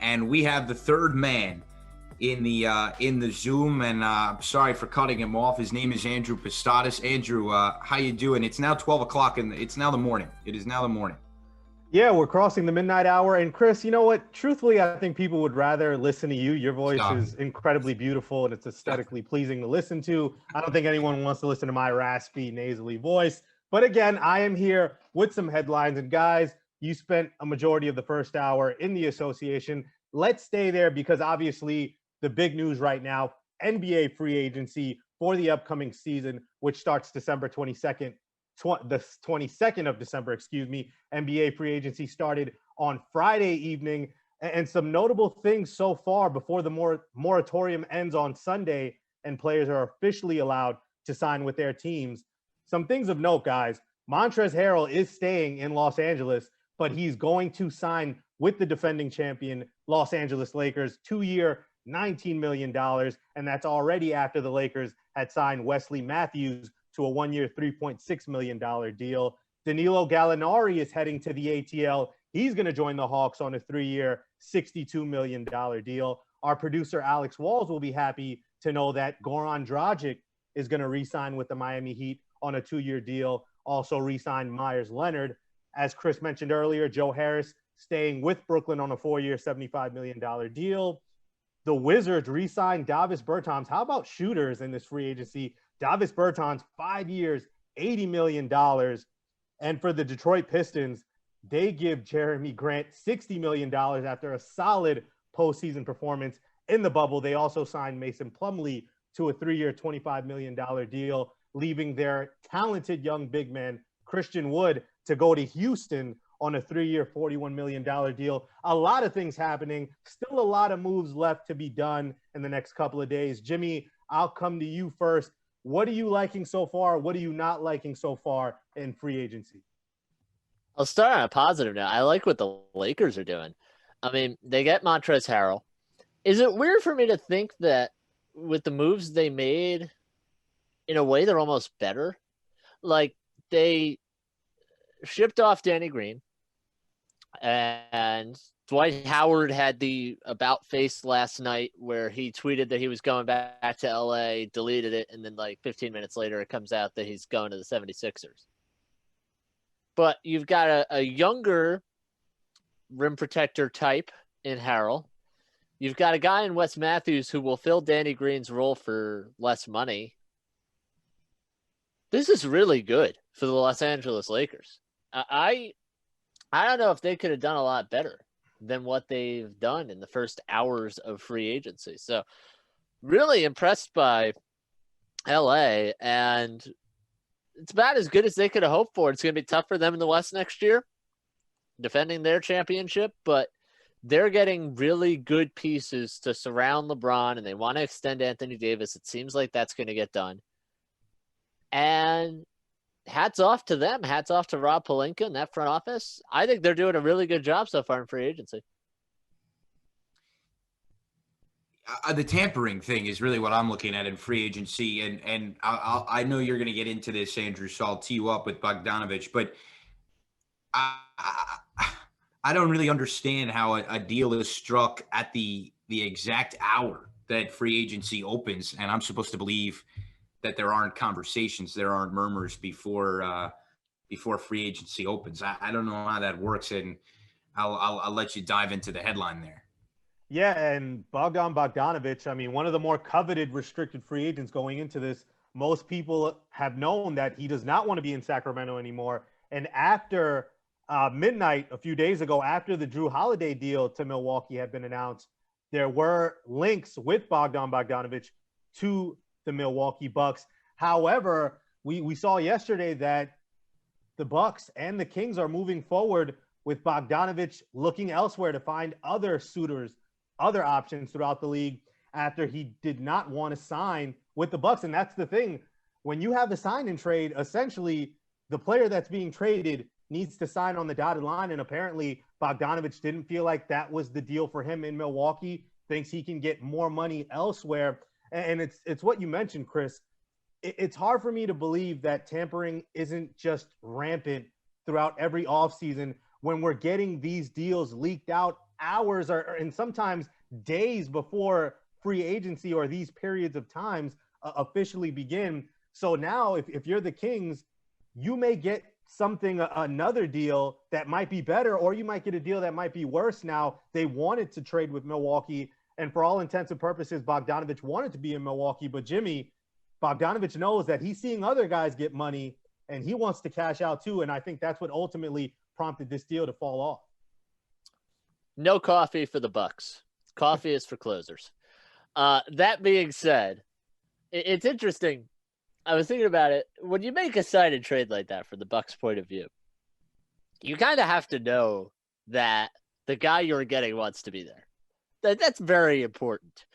and we have the third man in the Zoom. And I'm sorry for cutting him off. His name is Andrew Pistatis. Andrew, how you doing? It's now 12 o'clock, and it's now the morning. It is now the morning. Yeah, we're crossing the midnight hour. And Chris, you know what? Truthfully, I think people would rather listen to you. Your voice is incredibly beautiful and it's aesthetically pleasing to listen to. I don't think anyone wants to listen to my raspy, nasally voice. But again, I am here with some headlines. And guys, you spent a majority of the first hour in the association. Let's stay there because obviously the big news right now, NBA free agency for the upcoming season, which starts December 22nd. The 22nd of December, NBA free agency started on Friday evening, and some notable things so far before the moratorium ends on Sunday and players are officially allowed to sign with their teams. Some things of note, guys. Montrezl Harrell is staying in Los Angeles, but he's going to sign with the defending champion Los Angeles Lakers, 2-year, $19 million, and that's already after the Lakers had signed Wesley Matthews to a 1-year, $3.6 million deal. Danilo Gallinari is heading to the ATL. He's going to join the Hawks on a 3-year, $62 million deal. Our producer, Alex Walls, will be happy to know that Goran Dragic is going to re-sign with the Miami Heat on a 2-year deal. Also re-signed Myers Leonard. As Chris mentioned earlier, Joe Harris staying with Brooklyn on a 4-year, $75 million deal. The Wizards re-signed Davis Bertans. How about shooters in this free agency? Davis Bertans, 5 years, $80 million. And for the Detroit Pistons, they give Jeremy Grant $60 million after a solid postseason performance in the bubble. They also signed Mason Plumlee to a 3-year, $25 million deal, leaving their talented young big man, Christian Wood, to go to Houston on a 3-year, $41 million deal. A lot of things happening. Still a lot of moves left to be done in the next couple of days. Jimmy, I'll come to you first. What are you liking so far? What are you not liking so far in free agency? I'll start on a positive note. I like what the Lakers are doing. I mean, they get Montrezl Harrell. Is it weird for me to think that with the moves they made, in a way, they're almost better? Like, they shipped off Danny Green, and Dwight Howard had the about face last night where he tweeted that he was going back to LA, deleted it, and then like 15 minutes later it comes out that he's going to the 76ers. But you've got a younger rim protector type in Harrell. You've got a guy in Wes Matthews who will fill Danny Green's role for less money. This is really good for the Los Angeles Lakers. I don't know if they could have done a lot better than what they've done in the first hours of free agency. So really impressed by LA, and it's about as good as they could have hoped for. It's going to be tough for them in the West next year, defending their championship, but they're getting really good pieces to surround LeBron, and they want to extend Anthony Davis. It seems like that's going to get done. And hats off to them. Hats off to Rob Pelinka and that front office. I think they're doing a really good job so far in free agency. The tampering thing is really what I'm looking at in free agency. And I know you're going to get into this, Andrew, so I'll tee you up with Bogdanovich. But I don't really understand how a deal is struck at the exact hour that free agency opens. And I'm supposed to believe that there aren't conversations, there aren't murmurs before free agency opens. I don't know how that works, and I'll let you dive into the headline there. Yeah, and Bogdanovich, I mean, one of the more coveted restricted free agents going into this. Most people have known that he does not want to be in Sacramento anymore. And after midnight a few days ago, after the Drew Holiday deal to Milwaukee had been announced, there were links with Bogdanovich to the Milwaukee Bucks. However, we saw yesterday that the Bucks and the Kings are moving forward with Bogdanovich looking elsewhere to find other suitors, other options throughout the league after he did not want to sign with the Bucks. And that's the thing. When you have a sign and trade, essentially the player that's being traded needs to sign on the dotted line. And apparently Bogdanovich didn't feel like that was the deal for him in Milwaukee, thinks he can get more money elsewhere. And it's what you mentioned, Chris. It's hard for me to believe that tampering isn't just rampant throughout every offseason when we're getting these deals leaked out hours or and sometimes days before free agency or these periods of times officially begin. So now if you're the Kings, you may get something, another deal that might be better, or you might get a deal that might be worse. Now, they wanted to trade with Milwaukee, and for all intents and purposes, Bogdanovich wanted to be in Milwaukee. But Jimmy, Bogdanovich knows that he's seeing other guys get money, and he wants to cash out too. And I think that's what ultimately prompted this deal to fall off. No coffee for the Bucks. Coffee is for closers. That being said, it's interesting. I was thinking about it. When you make a sign-and trade like that from the Bucks' point of view, you kind of have to know that the guy you're getting wants to be there. That's very important.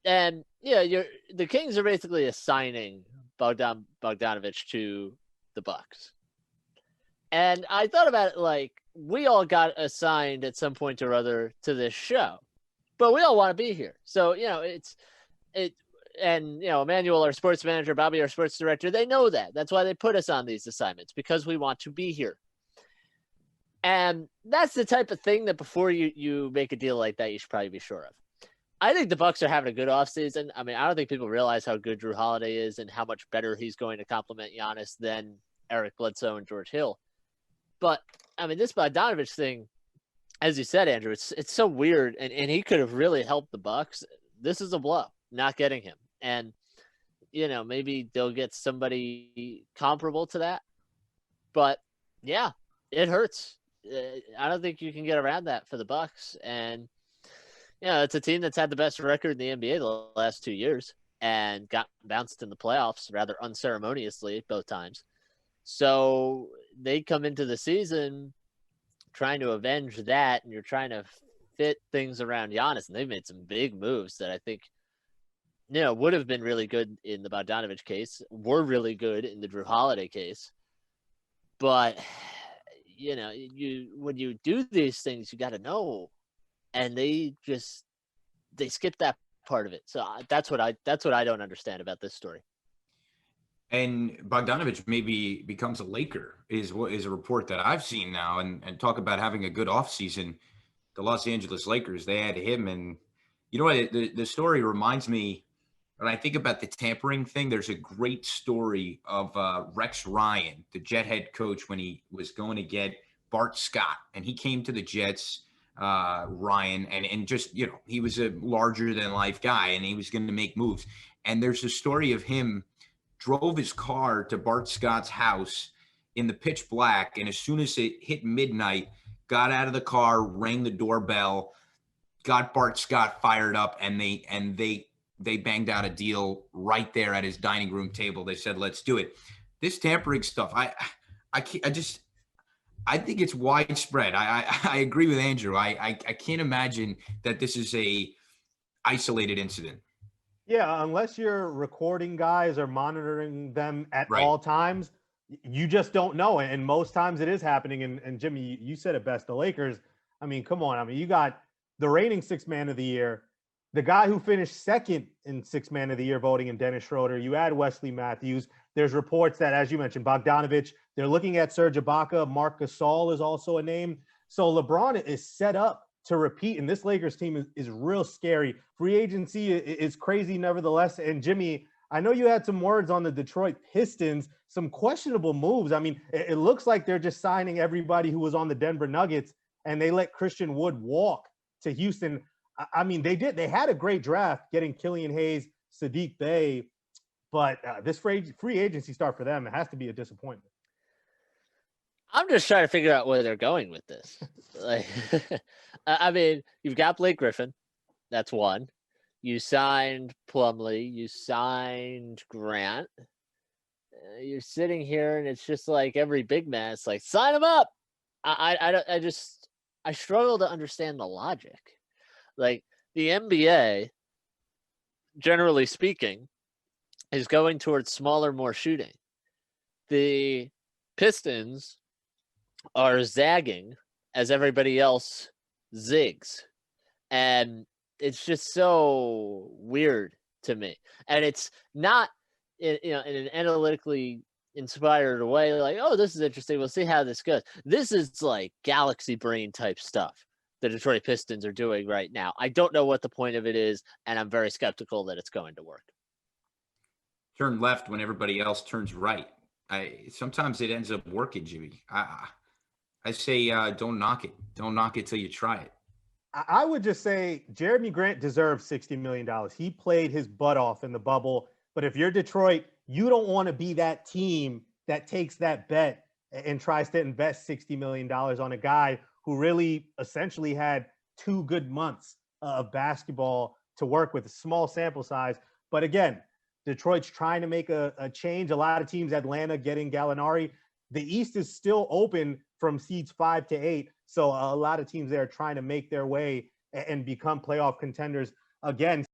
And yeah, the Kings are basically assigning Bogdanovich to the Bucks. And I thought about it like we all got assigned at some point or other to this show, but we all want to be here. So and Emmanuel, our sports manager, Bobby, our sports director, they know that. That's why they put us on these assignments, because we want to be here. And that's the type of thing that before you make a deal like that, you should probably be sure of. I think the Bucks are having a good offseason. I mean, I don't think people realize how good Drew Holiday is and how much better he's going to complement Giannis than Eric Bledsoe and George Hill. But, I mean, this Bogdanovich thing, as you said, Andrew, it's so weird, and he could have really helped the Bucks. This is a blow, not getting him. And, maybe they'll get somebody comparable to that. But, yeah, it hurts. I don't think you can get around that for the Bucks. And, it's a team that's had the best record in the NBA the last 2 years and got bounced in the playoffs rather unceremoniously both times. So they come into the season trying to avenge that, and you're trying to fit things around Giannis, and they've made some big moves that I think, would have been really good in the Bogdanovich case, were really good in the Drew Holiday case. But, when you do these things, you got to know. And they skip that part of it. So that's what I don't understand about this story. And Bogdanovich maybe becomes a Laker is a report that I've seen now. And talk about having a good offseason. The Los Angeles Lakers, they had him. And you know what? The story reminds me, when I think about the tampering thing, there's a great story of Rex Ryan, the Jet head coach, when he was going to get Bart Scott. And he came to the Jets, Ryan, and just, he was a larger than life guy, and he was going to make moves. And there's a story of him drove his car to Bart Scott's house in the pitch black, and as soon as it hit midnight, got out of the car, rang the doorbell, got Bart Scott fired up, and they banged out a deal right there at his dining room table. They said, let's do it. This tampering stuff, I think it's widespread. I agree with Andrew. I can't imagine that this is a isolated incident. Yeah, unless you're recording guys or monitoring them at Right. all times, you just don't know. And most times it is happening. And Jimmy, you said it best. The Lakers, I mean, come on. I mean, you got the reigning sixth man of the year, the guy who finished second in sixth man of the year voting in Dennis Schroeder. You add Wesley Matthews. There's reports that, as you mentioned, Bogdanovich, they're looking at Serge Ibaka. Marc Gasol is also a name. So LeBron is set up to repeat, and this Lakers team is real scary. Free agency is crazy nevertheless. And Jimmy, I know you had some words on the Detroit Pistons, some questionable moves. I mean, it looks like they're just signing everybody who was on the Denver Nuggets, and they let Christian Wood walk to Houston. I mean, they had a great draft getting Killian Hayes, Sadiq Bey, but this free agency start for them, it has to be a disappointment. I'm just trying to figure out where they're going with this. Like, I mean, you've got Blake Griffin. That's one. You signed Plumlee. You signed Grant. You're sitting here, and it's just like every big man. It's like, sign him up. I struggle to understand the logic. Like, the NBA, generally speaking, is going towards smaller, more shooting. The Pistons are zagging as everybody else zigs. And it's just so weird to me. And it's not, in an analytically inspired way, like, oh, this is interesting. We'll see how this goes. This is like galaxy brain type stuff. the Detroit Pistons are doing right now. I don't know what the point of it is, and I'm very skeptical that it's going to work. Turn left when everybody else turns right. Sometimes it ends up working, Jimmy. I say don't knock it. Don't knock it till you try it. I would just say Jeremy Grant deserves $60 million. He played his butt off in the bubble. But if you're Detroit, you don't want to be that team that takes that bet and tries to invest $60 million on a guy who really essentially had 2 good months of basketball to work with, a small sample size. But again, Detroit's trying to make a change. A lot of teams, Atlanta getting Gallinari. The East is still open from seeds 5 to 8. So a lot of teams there are trying to make their way and become playoff contenders again.